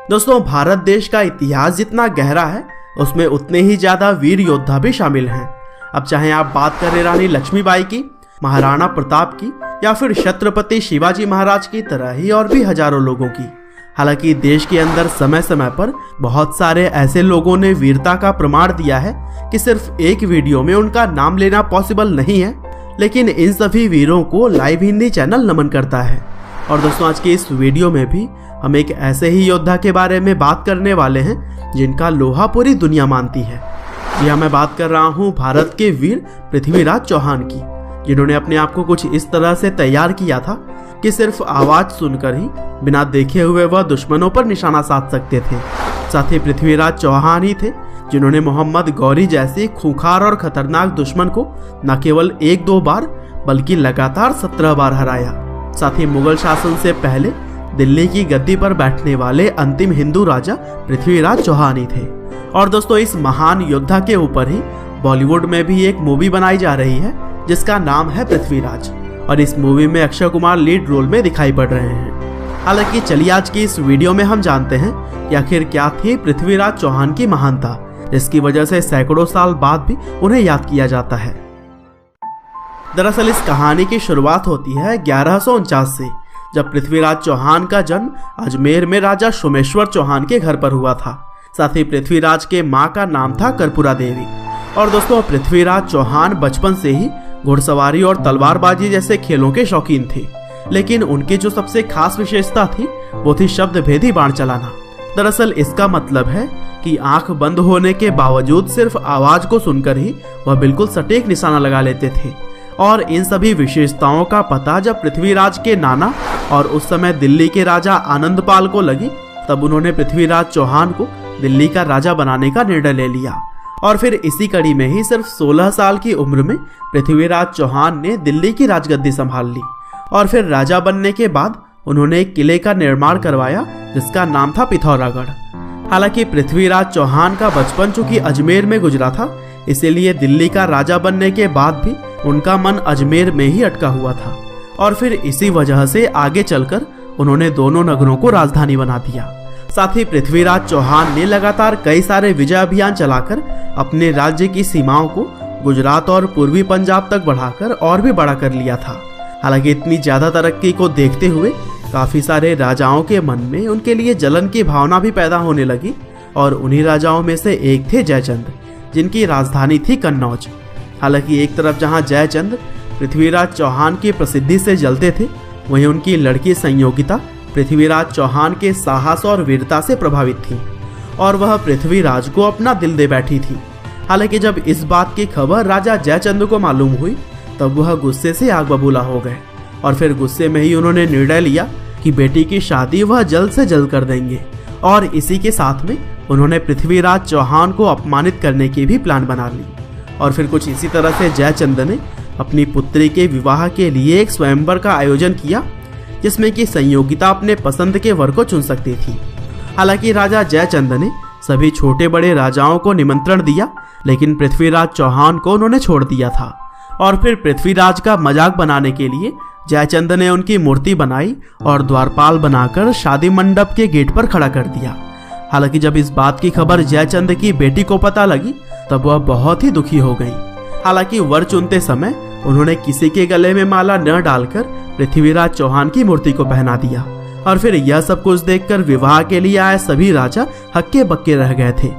दोस्तों, भारत देश का इतिहास जितना गहरा है उसमें उतने ही ज्यादा वीर योद्धा भी शामिल हैं। अब चाहे आप बात करें रानी लक्ष्मीबाई की, महाराणा प्रताप की या फिर छत्रपति शिवाजी महाराज की तरह ही और भी हजारों लोगों की। हालांकि देश के अंदर समय समय पर बहुत सारे ऐसे लोगों ने वीरता का प्रमाण दिया है कि सिर्फ एक वीडियो में उनका नाम लेना पॉसिबल नहीं है, लेकिन इन सभी वीरों को लाइव हिंदी चैनल नमन करता है। और दोस्तों, आज के इस वीडियो में भी हम एक ऐसे ही योद्धा के बारे में बात करने वाले हैं जिनका लोहा पूरी दुनिया मानती है। जी हाँ, मैं बात कर रहा हूँ भारत के वीर पृथ्वीराज चौहान की, जिन्होंने अपने आप को कुछ इस तरह से तैयार किया था कि सिर्फ आवाज सुनकर ही बिना देखे हुए वह दुश्मनों पर निशाना साध सकते थे। साथ ही पृथ्वीराज चौहान ही थे जिन्होंने मोहम्मद गौरी जैसे खूंखार और खतरनाक दुश्मन को न केवल 1-2 बार बल्कि लगातार 17 बार हराया। साथ ही मुगल शासन से पहले दिल्ली की गद्दी पर बैठने वाले अंतिम हिंदू राजा पृथ्वीराज चौहान ही थे। और दोस्तों, इस महान योद्धा के ऊपर ही बॉलीवुड में भी एक मूवी बनाई जा रही है जिसका नाम है पृथ्वीराज, और इस मूवी में अक्षय कुमार लीड रोल में दिखाई पड़ रहे हैं। हालांकि चलिए आज की इस वीडियो में हम जानते हैं कि आखिर क्या थी पृथ्वीराज चौहान की महानता, जिसकी वजह से सैकड़ों साल बाद भी उन्हें याद किया जाता है। दरअसल इस कहानी की शुरुआत होती है 1149 से, जब पृथ्वीराज चौहान का जन्म अजमेर में राजा सोमेश्वर चौहान के घर पर हुआ था। साथ ही पृथ्वीराज के माँ का नाम था कर्पूरा देवी। और दोस्तों, पृथ्वीराज चौहान बचपन से ही घुड़सवारी और तलवारबाजी जैसे खेलों के शौकीन थे, लेकिन उनकी जो सबसे खास विशेषता थी वो थी शब्द भेदी बाण चलाना। दरअसल इसका मतलब है कि आंख बंद होने के बावजूद सिर्फ आवाज को सुनकर ही वह बिल्कुल सटीक निशाना लगा लेते थे। और इन सभी विशेषताओं का पता जब पृथ्वीराज के नाना और उस समय दिल्ली के राजा आनंदपाल को लगी, तब उन्होंने पृथ्वीराज चौहान को दिल्ली का राजा बनाने का निर्णय ले लिया। और फिर इसी कड़ी में ही सिर्फ 16 साल की उम्र में पृथ्वीराज चौहान ने दिल्ली की राजगद्दी संभाल ली। और फिर राजा बनने के बाद उन्होंने एक किले का निर्माण करवाया जिसका नाम था पिथौरागढ़। हालांकि पृथ्वीराज चौहान का बचपन चूंकि अजमेर में गुजरा था, इसीलिए दिल्ली का राजा बनने के बाद भी उनका मन अजमेर में ही अटका हुआ था। और फिर इसी वजह से आगे चलकर उन्होंने दोनों नगरों को राजधानी बना दिया। साथ ही पृथ्वीराज चौहान ने लगातार कई सारे विजय अभियान चलाकर अपने राज्य की सीमाओं को गुजरात और पूर्वी पंजाब तक बढ़ाकर और भी बड़ा कर लिया था। हालांकि इतनी ज्यादा तरक्की को देखते हुए काफी सारे राजाओं के मन में उनके लिए जलन की भावना भी पैदा होने लगी, और उन्हीं राजाओं में से एक थे जयचंद, जिनकी राजधानी थी कन्नौज। हालांकि एक तरफ जहां जयचंद पृथ्वीराज चौहान की प्रसिद्धि से जलते थे, वहीं उनकी लड़की संयोगिता पृथ्वीराज चौहान के साहस और वीरता से प्रभावित थी, और वह पृथ्वीराज को अपना दिल दे बैठी थी। हालांकि जब इस बात की खबर राजा जयचंद को मालूम हुई, तब वह गुस्से से आग बबूला हो गए, और फिर गुस्से में ही उन्होंने निर्णय लिया कि बेटी की शादी वह जल्द से जल्द कर देंगे। और इसी के साथ में उन्होंने पृथ्वीराज चौहान को अपमानित करने की भी प्लान बना ली। और फिर कुछ इसी तरह से जयचंद ने अपनी पुत्री के विवाह के लिए एक स्वयंवर का आयोजन किया, जिसमें कि संयोगिता अपने पसंद के वर को चुन सकती थी। हालांकि राजा जयचंद ने सभी छोटे बड़े राजाओं को निमंत्रण दिया, लेकिन पृथ्वीराज चौहान को उन्होंने छोड़ दिया था। और फिर पृथ्वीराज का मजाक बनाने के लिए जयचंद ने उनकी मूर्ति बनाई और द्वारपाल बनाकर शादी मंडप के गेट पर खड़ा कर दिया। हालांकि जब इस बात की खबर जयचंद की बेटी को पता लगी, तब वह बहुत ही दुखी हो गई। हालांकि वर चुनते समय उन्होंने किसी के गले में माला न डालकर पृथ्वीराज चौहान की मूर्ति को पहना दिया। और फिर यह सब कुछ देखकर विवाह के लिए आए सभी राजा हक्के बक्के रह गए थे।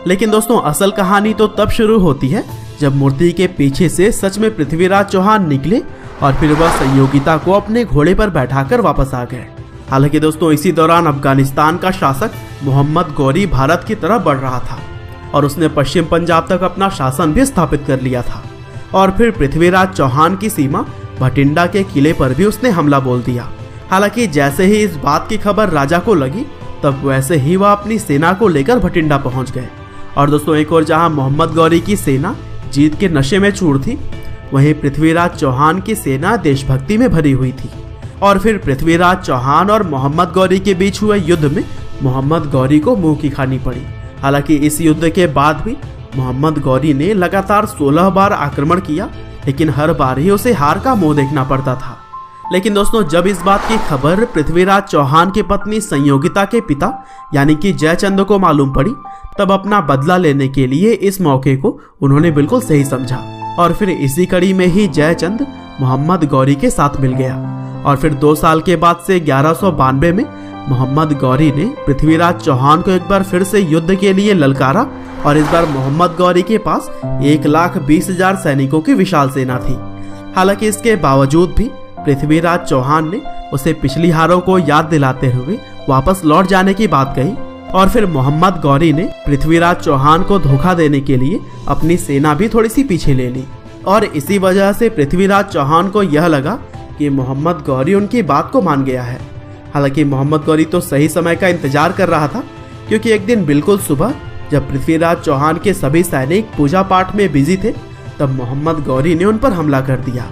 लेकिन दोस्तों, असल कहानी तो तब शुरू होती है जब मूर्ति के पीछे से सच में पृथ्वीराज चौहान निकले, और फिर वह संयोगिता को अपने घोड़े पर बैठाकर वापस आ गए। हालांकि दोस्तों, इसी दौरान अफगानिस्तान का शासक मोहम्मद गौरी भारत की तरफ बढ़ रहा था, और उसने पश्चिम पंजाब तक अपना शासन भी स्थापित कर लिया था। और फिर पृथ्वीराज चौहान की सीमा भटिंडा के किले पर भी उसने हमला बोल दिया। हालांकि जैसे ही इस बात की खबर राजा को लगी, तब वैसे ही वह अपनी सेना को लेकर भटिंडा पहुंच गए। और दोस्तों, एक और जहां मोहम्मद गौरी की सेना जीत के नशे में चूर थी, वहीं पृथ्वीराज चौहान की सेना देशभक्ति में भरी हुई थी। और फिर पृथ्वीराज चौहान और मोहम्मद गौरी के बीच हुए युद्ध में मोहम्मद गौरी को मुंह की खानी पड़ी। हालांकि इस युद्ध के बाद भी मोहम्मद गौरी ने लगातार 16 बार आक्रमण किया, लेकिन हर बार ही उसे हार का मुंह देखना पड़ता था। लेकिन दोस्तों जब इस बात की खबर पृथ्वीराज चौहान की पत्नी संयोगिता के पिता यानी कि जयचंद को मालूम पड़ी, तब अपना बदला लेने के लिए इस मौके को उन्होंने बिल्कुल सही समझा और फिर इसी कड़ी में ही जयचंद मोहम्मद गौरी के साथ मिल गया। और फिर 2 साल के बाद से 1192 में मोहम्मद गौरी ने पृथ्वीराज चौहान को एक बार फिर से युद्ध के लिए ललकारा और इस बार मोहम्मद गौरी के पास 1,20,000 सैनिकों की विशाल सेना थी। हालांकि इसके बावजूद भी पृथ्वीराज चौहान ने उसे पिछली हारों को याद दिलाते हुए वापस लौट जाने की बात कही और फिर मोहम्मद गौरी ने पृथ्वीराज चौहान को धोखा देने के लिए अपनी सेना भी थोड़ी सी पीछे ले ली और इसी वजह से पृथ्वीराज चौहान को यह लगा कि मोहम्मद गौरी उनकी बात को मान गया है। हालांकि मोहम्मद गौरी तो सही समय का इंतजार कर रहा था, क्योंकि एक दिन बिल्कुल सुबह जब पृथ्वीराज चौहान के सभी सैनिक पूजा पाठ में बिजी थे, तब मोहम्मद गौरी ने उन पर हमला कर दिया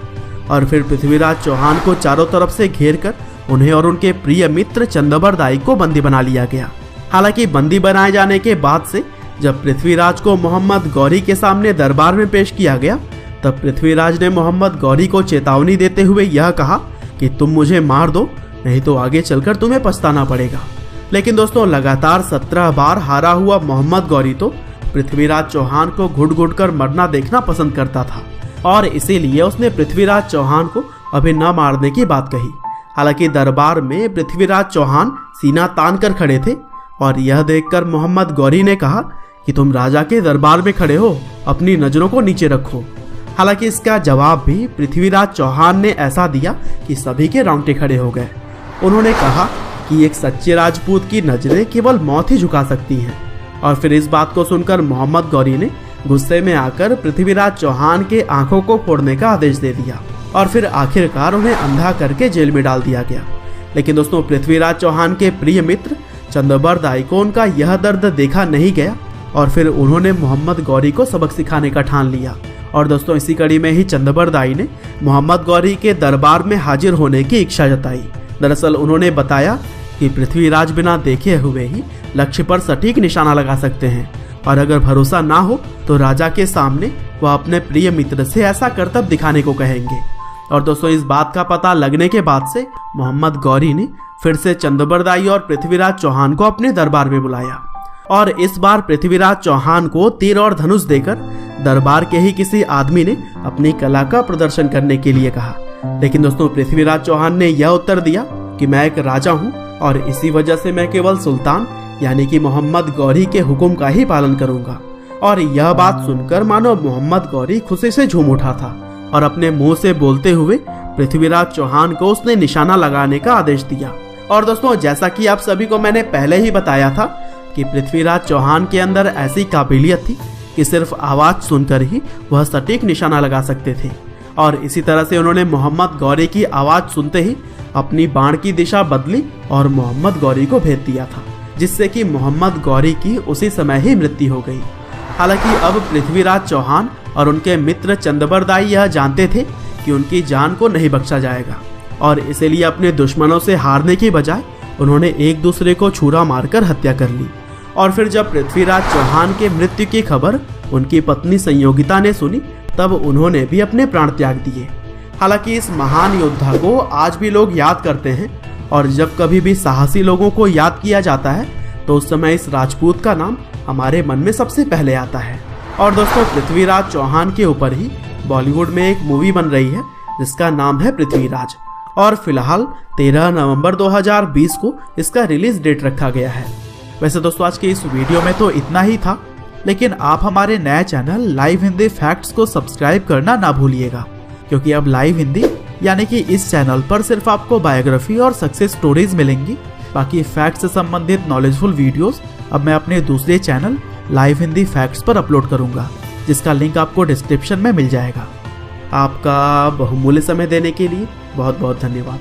और फिर पृथ्वीराज चौहान को चारों तरफ से घेर कर उन्हें और उनके प्रिय मित्र चंदबरदाई को बंदी बना लिया गया। हालांकि बंदी बनाए जाने के बाद से जब पृथ्वीराज को मोहम्मद गौरी के सामने दरबार में पेश किया गया, तब पृथ्वीराज ने मोहम्मद गौरी को चेतावनी देते हुए यह कहा कि तुम मुझे मार दो, नहीं तो आगे चलकर तुम्हें पछताना पड़ेगा। लेकिन दोस्तों लगातार 17 बार हारा हुआ मोहम्मद गौरी तो पृथ्वीराज चौहान को घुट घुट कर मरना देखना पसंद करता था और इसीलिए उसने पृथ्वीराज चौहान को अभी न मारने की बात कही। हालांकि दरबार में पृथ्वीराज चौहान सीना तान कर खड़े थे और यह देखकर मोहम्मद गौरी ने कहा कि तुम राजा के दरबार में खड़े हो, अपनी नजरों को नीचे रखो। हालांकि इसका जवाब भी पृथ्वीराज चौहान ने ऐसा दिया कि सभी के रोंगटे खड़े हो गए। उन्होंने कहा कि एक सच्चे राजपूत की नजरें केवल मौत ही झुका सकती हैं। और फिर इस बात को सुनकर मोहम्मद गौरी ने गुस्से में आकर पृथ्वीराज चौहान के आंखों को फोड़ने का आदेश दे दिया और फिर आखिरकार उन्हें अंधा करके जेल में डाल दिया गया। लेकिन दोस्तों पृथ्वीराज चौहान के प्रिय मित्र चंदबरदाई को उनका यह दर्द देखा नहीं गया और फिर उन्होंने मोहम्मद गौरी को सबक सिखाने का ठान लिया। और दोस्तों इसी कड़ी में ही चंदबरदाई ने मोहम्मद गौरी के दरबार में हाजिर होने की इच्छा जताई। दरअसल उन्होंने बताया कि पृथ्वीराज बिना देखे हुए ही लक्ष्य पर सटीक निशाना लगा सकते हैं और अगर भरोसा ना हो तो राजा के सामने वह अपने प्रिय मित्र से ऐसा करतब दिखाने को कहेंगे। और दोस्तों इस बात का पता लगने के बाद से मोहम्मद गौरी ने फिर से चंदबरदाई और पृथ्वीराज चौहान को अपने दरबार में बुलाया और इस बार पृथ्वीराज चौहान को तीर और धनुष देकर दरबार के ही किसी आदमी ने अपनी कला का प्रदर्शन करने के लिए कहा। लेकिन दोस्तों पृथ्वीराज चौहान ने यह उत्तर दिया कि मैं एक राजा हूँ और इसी वजह से मैं केवल सुल्तान यानी कि मोहम्मद गौरी के हुक्म का ही पालन करूंगा। और यह बात सुनकर मानो मोहम्मद गौरी खुशी से झूम उठा था और अपने मुंह से बोलते हुए पृथ्वीराज चौहान को उसने निशाना लगाने का आदेश दिया। और दोस्तों जैसा कि आप सभी को मैंने पहले ही बताया था कि पृथ्वीराज चौहान के अंदर ऐसी काबिलियत थी कि सिर्फ आवाज सुनकर ही वह सटीक निशाना लगा सकते थे। और इसी तरह से उन्होंने मोहम्मद गौरी की आवाज सुनते ही अपनी बाण की दिशा बदली और मोहम्मद गौरी को भेज दिया था, जिससे कि मोहम्मद गौरी की उसी समय ही मृत्यु हो गई। हालांकि अब पृथ्वीराज चौहान और उनके मित्र चंदबरदाई यह जानते थे कि उनकी जान को नहीं बख्शा जाएगा और इसीलिए अपने दुश्मनों से हारने की बजाय उन्होंने एक दूसरे को छुरा मारकर हत्या कर ली। और फिर जब पृथ्वीराज चौहान के मृत्यु की खबर उनकी पत्नी संयोगिता ने सुनी, तब उन्होंने भी अपने प्राण त्याग दिए। हालांकि इस महान योद्धा को आज भी लोग याद करते हैं और जब कभी भी साहसी लोगों को याद किया जाता है तो उस समय इस राजपूत का नाम हमारे मन में सबसे पहले आता है। और दोस्तों पृथ्वीराज चौहान के ऊपर ही बॉलीवुड में एक मूवी बन रही है जिसका नाम है पृथ्वीराज और फिलहाल 13 नवंबर 2020 को इसका रिलीज डेट रखा गया है। वैसे दोस्तों आज के इस वीडियो में तो इतना ही था, लेकिन आप हमारे नए चैनल लाइव हिंदी फैक्ट्स को सब्सक्राइब करना ना भूलिएगा, क्योंकि अब लाइव हिंदी यानी कि इस चैनल पर सिर्फ आपको बायोग्राफी और सक्सेस स्टोरीज मिलेंगी। बाकी फैक्ट्स से संबंधित नॉलेजफुल वीडियोस अब मैं अपने दूसरे चैनल लाइव हिंदी फैक्ट्स पर अपलोड करूंगा, जिसका लिंक आपको डिस्क्रिप्शन में मिल जाएगा। आपका बहुमूल्य समय देने के लिए बहुत बहुत धन्यवाद।